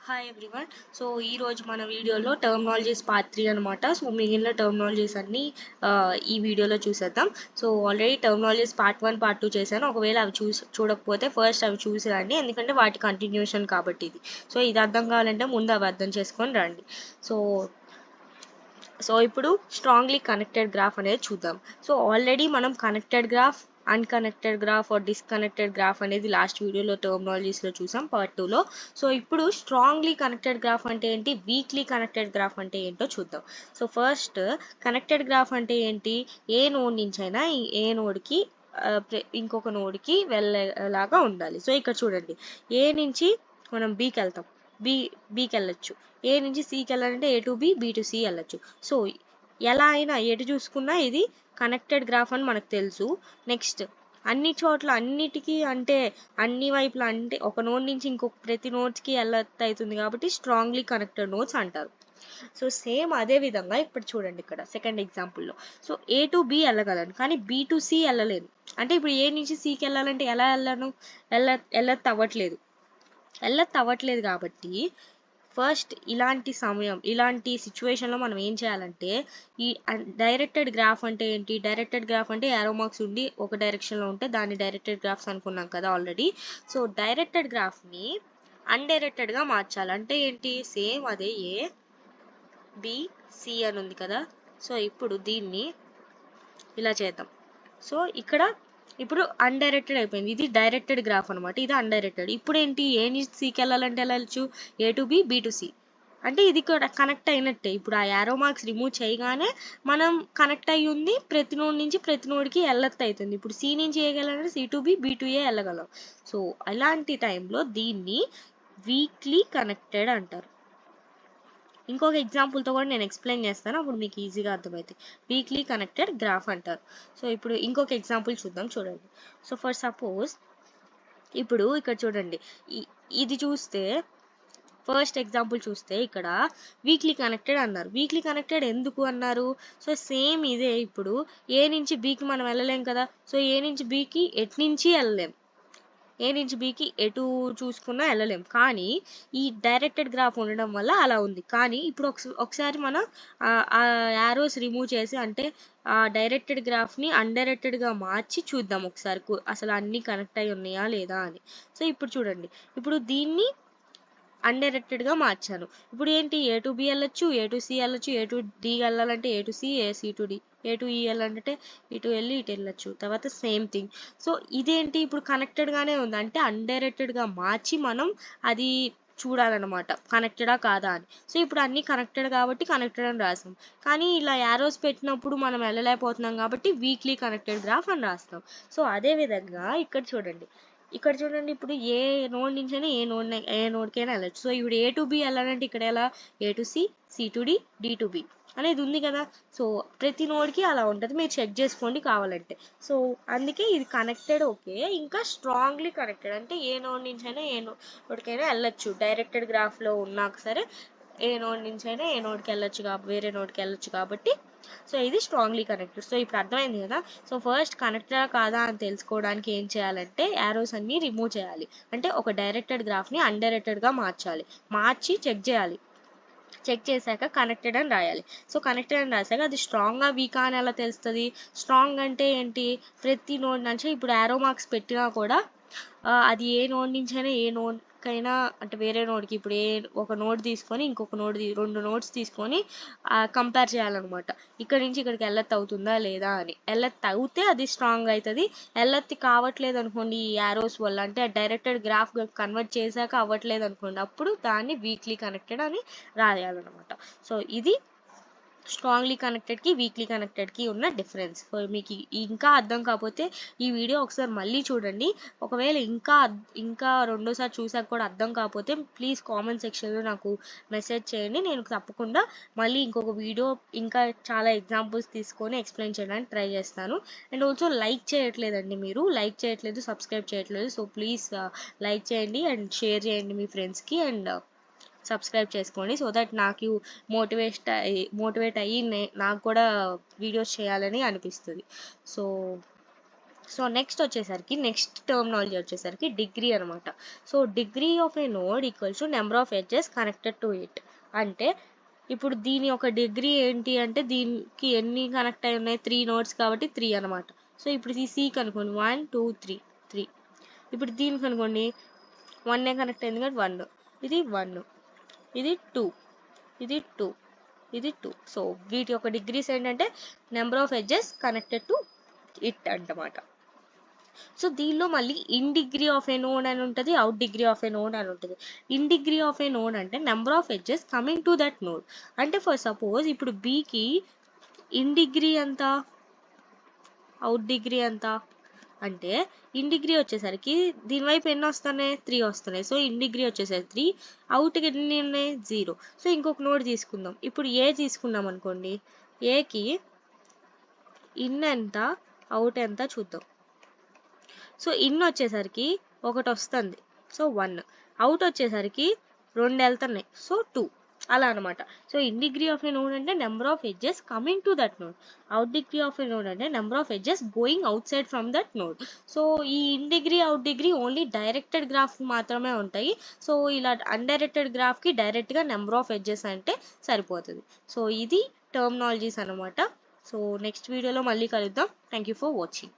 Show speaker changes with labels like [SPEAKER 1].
[SPEAKER 1] Hi everyone. So ఈ రోజు మన వీడియోలో టర్మినాలజీస్ పార్ట్ 3 అనమాట. సో మిగిలిన టర్మినాలజీస్ అన్ని ఈ వీడియోలో చూసేద్దాం. So already terminologies part 1 part 2 చేశాను. ఒకవేళ అవి చూడకపోతే ఫస్ట్ అవి చూసి రండి, ఎందుకంటే వాటి కంటిన్యూషన్ కాబట్టి ఇది. సో ఇది అర్థం కావాలంటే ముందు అవి అర్థం చేసుకొని రండి. సో ఇప్పుడు స్ట్రాంగ్లీ కనెక్టెడ్ గ్రాఫ్ అనేది చూద్దాం. సో ఆల్రెడీ మనం connected graph, unconnected graph or disconnected graph అనేది లాస్ట్ వీడియోలో టర్మినాలజీస్లో చూసాం పార్ట్ 2లో. సో ఇప్పుడు స్ట్రాంగ్లీ కనెక్టెడ్ గ్రాఫ్ అంటే ఏంటి, వీక్లీ కనెక్టెడ్ గ్రాఫ్ అంటే ఏంటో చూద్దాం. సో ఫస్ట్ కనెక్టెడ్ గ్రాఫ్ అంటే ఏంటి, ఏ నోడ్ నుంచి అయినా ఏ నోడ్కి ఇంకొక నోడ్కి వెళ్ళేలాగా ఉండాలి. సో ఇక్కడ చూడండి, ఏ నుంచి మనం బీకి వెళ్తాం, బీకి వెళ్ళొచ్చు. ఏ నుంచి సికి వెళ్ళాలంటే A to B, B to C వెళ్ళొచ్చు. సో ఎలా అయినా ఎటు చూసుకున్నా ఇది కనెక్టెడ్ గ్రాఫ్ అని మనకు తెలుసు. నెక్స్ట్ అన్ని చోట్ల అన్నిటికీ అంటే అన్ని వైపులా అంటే ఒక నోడ్ నుంచి ఇంకొక ప్రతి నోడ్స్కి వెళ్ళొచ్చు అవుతుంది కాబట్టి స్ట్రాంగ్లీ కనెక్టెడ్ నోడ్స్ అంటారు. సో సేమ్ అదే విధంగా ఇప్పుడు చూడండి, ఇక్కడ సెకండ్ ఎగ్జాంపుల్లో సో ఏ టు బి వెళ్ళగలను కానీ బి టు సి వెళ్ళలేను. అంటే ఇప్పుడు ఏ నుంచి సికి వెళ్ళాలంటే ఎలా వెళ్ళను, వెళ్ళొద్దు అవ్వట్లేదు కాబట్టి ఫస్ట్ ఇలాంటి సిచ్యువేషన్లో మనం ఏం చేయాలంటే, ఈ డైరెక్టెడ్ గ్రాఫ్ అంటే ఏంటి, డైరెక్టెడ్ గ్రాఫ్ అంటే యారో మార్క్స్ ఉండి ఒక డైరెక్షన్లో ఉంటే దాన్ని డైరెక్టెడ్ గ్రాఫ్స్ అనుకున్నాం కదా ఆల్రెడీ. సో డైరెక్టెడ్ గ్రాఫ్ని అన్డైరెక్టెడ్గా మార్చాలి. అంటే ఏంటి, సేమ్ అదే ఏ బి సి అని ఉంది కదా. సో ఇప్పుడు దీన్ని ఇలా చేద్దాం. సో ఇప్పుడు అన్డైరెక్టెడ్ అయిపోయింది, ఇది డైరెక్టెడ్ గ్రాఫ్ అనమాట, ఇది అన్డైరెక్టెడ్. ఇప్పుడు ఏంటి, ఏ నుంచి సికి వెళ్ళాలంటే వెళ్ళచ్చు, A to B, B to C. అంటే ఇది కూడా కనెక్ట్ అయినట్టే. ఇప్పుడు ఆ యారో మార్క్స్ రిమూవ్ చేయగానే మనం కనెక్ట్ అయ్యి ఉంది, ప్రతి నోడ్ నుంచి ప్రతి నోడ్కి వెళ్ళొత్త అవుతుంది. ఇప్పుడు సి నుంచి ఏ వెళ్ళాలంటే C to B, B to A వెళ్ళగలం. సో అలాంటి టైంలో దీన్ని వీక్లీ కనెక్టెడ్ అంటారు. ఇంకొక ఎగ్జాంపుల్తో కూడా నేను ఎక్స్ప్లెయిన్ చేస్తాను, అప్పుడు మీకు ఈజీగా అర్థమవుతుంది. వీక్లీ కనెక్టెడ్ గ్రాఫ్ అంటారు. సో ఇప్పుడు ఇంకొక ఎగ్జాంపుల్ చూడండి. సో ఫర్ సపోజ్ ఇప్పుడు ఇక్కడ చూడండి, ఇది చూస్తే ఫస్ట్ ఎగ్జాంపుల్ చూస్తే ఇక్కడ వీక్లీ కనెక్టెడ్ అన్నారు. వీక్లీ కనెక్టెడ్ ఎందుకు అన్నారు, సో సేమ్ ఇదే. ఇప్పుడు ఏ నుంచి బీకి మనం వెళ్ళలేం కదా. సో ఏ నుంచి బీకి ఎటు నుంచి వెళ్ళలేం, ఏ నుంచి బీకి ఎటు చూసుకున్నా వెళ్ళలేం. కానీ ఈ డైరెక్టెడ్ గ్రాఫ్ ఉండడం వల్ల అలా ఉంది. కానీ ఇప్పుడు ఒకసారి మనం ఆ యారోస్ రిమూవ్ చేసి, అంటే ఆ డైరెక్టెడ్ గ్రాఫ్ని అన్డైరెక్టెడ్గా మార్చి చూద్దాం ఒకసారి అసలు అన్నీ కనెక్ట్ అయి ఉన్నాయా లేదా అని. సో ఇప్పుడు చూడండి, ఇప్పుడు దీన్ని అన్డైరెక్టెడ్గా మార్చాను. ఇప్పుడు ఏంటి, ఏ టు బి వెళ్ళొచ్చు, ఏ టు సి వెళ్ళొచ్చు, ఏ టు డి వెళ్ళాలంటే A to C, C to D, A to E వెళ్ళాలంటే ఇటు వెళ్ళి ఇటు వెళ్ళొచ్చు. తర్వాత సేమ్ థింగ్. సో ఇదేంటి, ఇప్పుడు కనెక్టెడ్గానే ఉంది, అంటే అన్డైరెక్టెడ్గా మార్చి మనం అది చూడాలన్నమాట కనెక్టెడా కాదా అని. సో ఇప్పుడు అన్నీ కనెక్టెడ్ కాబట్టి కనెక్టెడ్ అని రాస్తాం. కానీ ఇలా యారోస్ పెట్టినప్పుడు మనం వెళ్ళలేకపోతున్నాం కాబట్టి వీక్లీ కనెక్టెడ్ గ్రాఫ్ అని రాస్తాం. సో అదే విధంగా ఇక్కడ చూడండి, ఇప్పుడు ఏ నోడ్ నుంచి అయినా ఏ నోడ్కైనా వెళ్ళచ్చు. సో ఇప్పుడు ఏ టు బి వెళ్ళాలంటే ఇక్కడ ఎలా, A to C, C to D, D to B అనేది ఉంది కదా. సో ప్రతి నోడ్కి అలా ఉంటుంది, మీరు చెక్ చేసుకోండి కావాలంటే. సో అందుకే ఇది కనెక్టెడ్ ఓకే. ఇంకా స్ట్రాంగ్లీ కనెక్టెడ్ అంటే ఏ నోడ్ నుంచి అయినా ఏ నోడ్కైనా వెళ్ళచ్చు, డైరెక్టెడ్ గ్రాఫ్లో ఉన్నా సరే ఏ నోడ్ నుంచి అయినా ఏ నోడ్కి వెళ్ళచ్చు, వేరే నోడ్కి వెళ్ళచ్చు కాబట్టి సో ఇది స్ట్రాంగ్లీ కనెక్టెడ్. సో ఇప్పుడు అర్థమైంది కదా. సో ఫస్ట్ కనెక్టెడా కాదా అని తెలుసుకోవడానికి ఏం చేయాలంటే యారోస్ అన్ని రిమూవ్ చేయాలి. అంటే ఒక డైరెక్టెడ్ గ్రాఫ్ని అన్డైరెక్టెడ్గా మార్చి చెక్ చేయాలి. చెక్ చేశాక కనెక్టెడ్ అని రాయాలి. సో కనెక్టెడ్ అని రాశాక అది స్ట్రాంగ్గా వీకా అని ఎలా తెలుస్తుంది. స్ట్రాంగ్ అంటే ఏంటి, ప్రతి నోడ్ నుంచి ఇప్పుడు యారో మార్క్స్ పెట్టినా కూడా అది ఏ నోడ్ నుంచి అయినా ఏ నోడ్కైనా, అంటే వేరే నోడ్కి ఇప్పుడు ఒక నోడ్ తీసుకొని ఇంకొక రెండు నోడ్స్ తీసుకొని కంపేర్ చేయాలన్నమాట. ఇక్కడ నుంచి ఇక్కడికి ఎల్లెత్ అవుతుందా లేదా అని. ఎల్లెత్ అవుతే అది స్ట్రాంగ్ అవుతుంది. ఎల్లెత్ కావట్లేదు అనుకోండి ఈ యారోస్ వల్ల, అంటే డైరెక్టెడ్ గ్రాఫ్ కన్వర్ట్ చేశాక అవ్వట్లేదు అనుకోండి, అప్పుడు దాన్ని వీక్లీ కనెక్టెడ్ అని రాయాలన్నమాట. సో ఇది స్ట్రాంగ్లీ కనెక్టెడ్కి వీక్లీ కనెక్టెడ్కి ఉన్న డిఫరెన్స్. సో మీకు ఇంకా అర్థం కాకపోతే ఈ వీడియో ఒకసారి మళ్ళీ చూడండి. ఒకవేళ ఇంకా రెండోసారి చూసాక కూడా అర్థం కాకపోతే ప్లీజ్ కామెంట్ సెక్షన్లో నాకు మెసేజ్ చేయండి. నేను తప్పకుండా మళ్ళీ ఇంకొక వీడియో ఇంకా చాలా ఎగ్జాంపుల్స్ తీసుకొని ఎక్స్ప్లెయిన్ చేయడానికి ట్రై చేస్తాను. అండ్ ఆల్సో లైక్ చేయట్లేదండి, మీరు లైక్ చేయట్లేదు, సబ్స్క్రైబ్ చేయట్లేదు. సో ప్లీజ్ లైక్ చేయండి అండ్ షేర్ చేయండి మీ ఫ్రెండ్స్కి, అండ్ సబ్స్క్రైబ్ చేసుకోండి. సో దట్ నాకు మోటివేట్ అయ్యి నాకు కూడా వీడియోస్ చేయాలని అనిపిస్తుంది. సో సో నెక్స్ట్ టర్మినాలజీ వచ్చేసరికి డిగ్రీ అనమాట. So degree of a node equals to number of edges connected to it. అంటే ఇప్పుడు దీని యొక్క డిగ్రీ ఏంటి అంటే దీనికి ఎన్ని కనెక్ట్ అయి ఉన్నాయి, 3 నోడ్స్ కాబట్టి 3 అనమాట. సో ఇప్పుడు ఈ సి కనుకోండి 1 2 3 3. ఇప్పుడు దీనికి అనుకోండి 1 కనెక్ట్ అయింది కాబట్టి 1, ఇది 1, ఇది 2, ఇది 2, ఇది 2. సో వీటి యొక్క డిగ్రీస్ ఏంటంటే number of edges connected to it అన్నమాట. సో దీనిలో మళ్ళీ in degree of a node అని ఉంటుంది, out degree of a node అని ఉంటుంది. In degree of a node అంటే number of edges coming to that node. అంటే ఫర్ సపోజ్ ఇప్పుడు బీకి ఇన్ డిగ్రీ ఎంత, అవుట్ డిగ్రీ ఎంత అంటే ఇన్ డిగ్రీ వచ్చేసరికి దీని వైపు ఎన్ని వస్తున్నాయి, 3 వస్తున్నాయి. సో ఇన్ డిగ్రీ వచ్చేసరికి 3, అవుట్కి ఎన్ని ఉన్నాయి, 0. సో ఇంకొక నోడ్ తీసుకుందాం. ఇప్పుడు ఏ తీసుకున్నాం అనుకోండి, ఏకి ఇన్ ఎంత అవుట్ ఎంత చూద్దాం. సో ఇన్ వచ్చేసరికి 1 వస్తుంది, సో 1. అవుట్ వచ్చేసరికి 2 వెళ్తున్నాయి, సో 2. అలా అనమాట. So in degree of a node అంటే number of edges coming to that node. Out degree of a node అంటే number of edges going outside from that node. So ఈ in degree out degree only directed graph మాత్రమే ఉంటాయి. So ఇలా undirected గ్రాఫ్కి డైరెక్ట్గా number of edges అంటే సరిపోతుంది. So ఇది terminologies అనమాట. సో నెక్స్ట్ వీడియోలో మళ్ళీ కలుద్దాం. Thank you for watching.